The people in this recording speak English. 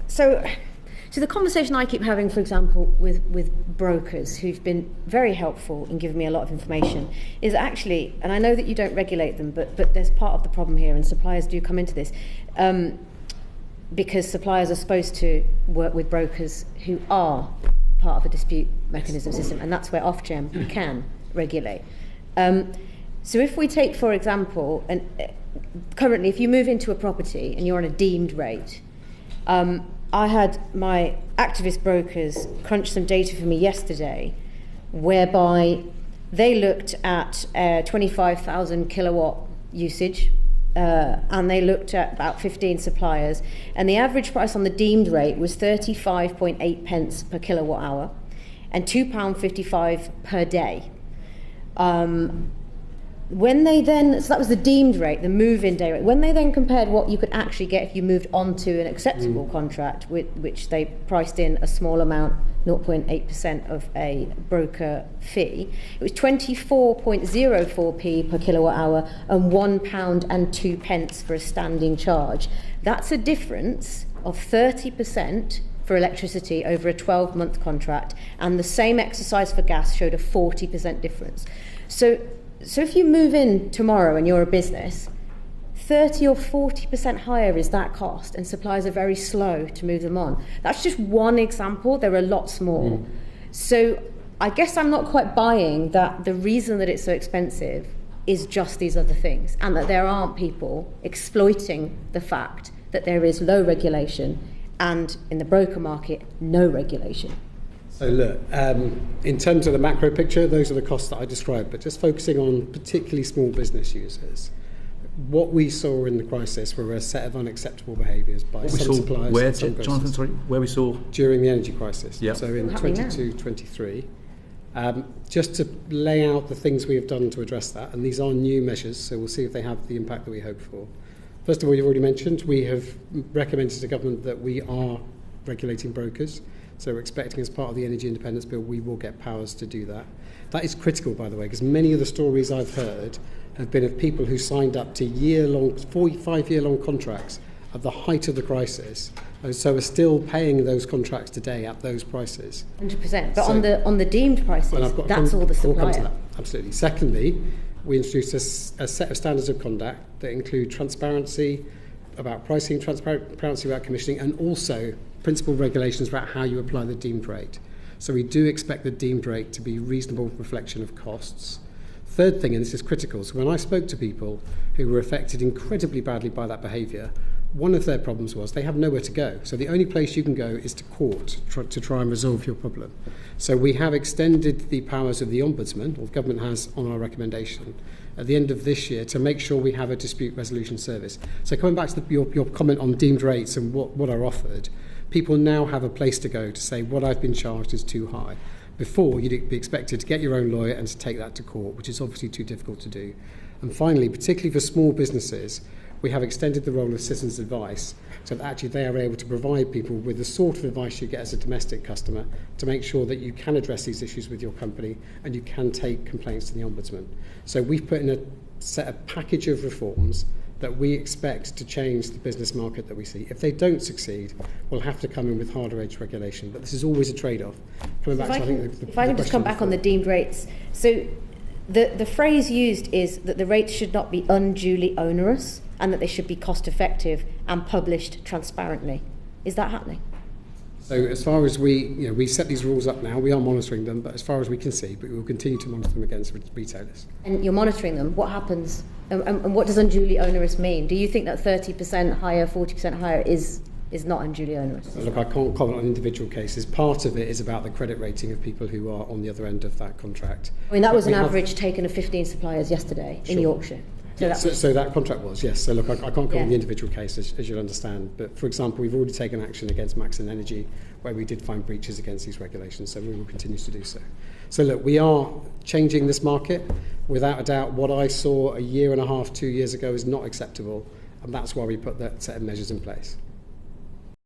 So the conversation I keep having, for example, with brokers who've been very helpful in giving me a lot of information is actually, and I know that you don't regulate them, but there's part of the problem here, and suppliers do come into this, because suppliers are supposed to work with brokers who are part of a dispute mechanism system, and that's where Ofgem can regulate. So if we take, for example, currently if you move into a property and you're on a deemed rate, I had my activist brokers crunch some data for me yesterday whereby they looked at 25,000 kilowatt usage and they looked at about 15 suppliers, and the average price on the deemed rate was 35.8 pence per kilowatt hour and £2.55 per day. When they then, so that was the deemed rate, the move-in day rate. When they then compared what you could actually get if you moved on to an acceptable contract, which they priced in a small amount, 0.8% of a broker fee, it was 24.04p per kilowatt hour and £1.02 for a standing charge. That's a difference of 30% for electricity over a 12-month contract, and the same exercise for gas showed a 40% difference. So if you move in tomorrow and you're a business, 30 or 40% higher is that cost, and suppliers are very slow to move them on. That's just one example. There are lots more. So I guess I'm not quite buying that the reason that it's so expensive is just these other things, and that there aren't people exploiting the fact that there is low regulation and, in the broker market, no regulation. So look, in terms of the macro picture, those are the costs that I described, but just focusing on particularly small business users, what we saw in the crisis were a set of unacceptable behaviours by some suppliers. Where, Jonathan, sorry, where we saw? During the energy crisis. Yep. So in 22-23. Just to lay out the things we have done to address that, and these are new measures, so we'll see if they have the impact that we hope for. First of all, you've already mentioned, we have recommended to government that we are regulating brokers. So we're expecting, as part of the Energy Independence Bill, we will get powers to do that. That is critical, by the way, because many of the stories I've heard have been of people who signed up to 5-year-long contracts at the height of the crisis, and so are still paying those contracts today at those prices. 100%. But so, on the deemed prices, that's all the supplier. We'll come to that. Absolutely. Secondly, we introduced a set of standards of conduct that include transparency about pricing, transparency about commissioning, and also principal regulations about how you apply the deemed rate. So we do expect the deemed rate to be a reasonable reflection of costs. Third thing, and this is critical, so when I spoke to people who were affected incredibly badly by that behaviour, one of their problems was they have nowhere to go. So the only place you can go is to court to try and resolve your problem. So we have extended the powers of the Ombudsman, or the government has on our recommendation, at the end of this year to make sure we have a dispute resolution service. So coming back to your comment on deemed rates and what are offered, people now have a place to go to say what I've been charged is too high. Before, you'd be expected to get your own lawyer and to take that to court, which is obviously too difficult to do. And finally, particularly for small businesses, we have extended the role of citizens' advice so that actually they are able to provide people with the sort of advice you get as a domestic customer to make sure that you can address these issues with your company and you can take complaints to the Ombudsman. So we've put in a package of reforms that we expect to change the business market that we see. If they don't succeed, we'll have to come in with harder edge regulation. But this is always a trade-off. If I can just come back on the deemed rates. So the phrase used is that the rates should not be unduly onerous and that they should be cost-effective and published transparently. Is that happening? So as far as we set these rules up now, we are monitoring them, but as far as we can see, but we will continue to monitor them against retailers. And you're monitoring them. What happens? And what does unduly onerous mean? Do you think that 30% higher, 40% higher is not unduly onerous? So look, I can't comment on individual cases. Part of it is about the credit rating of people who are on the other end of that contract. I mean, that was an average taken of 15 suppliers yesterday in Yorkshire. So that contract was, yes. So look, I can't comment on the individual case, as you'll understand. But for example, we've already taken action against Maxon Energy, where we did find breaches against these regulations, so we will continue to do so. So look, we are changing this market. Without a doubt, what I saw a year and a half, 2 years ago is not acceptable, and that's why we put that set of measures in place.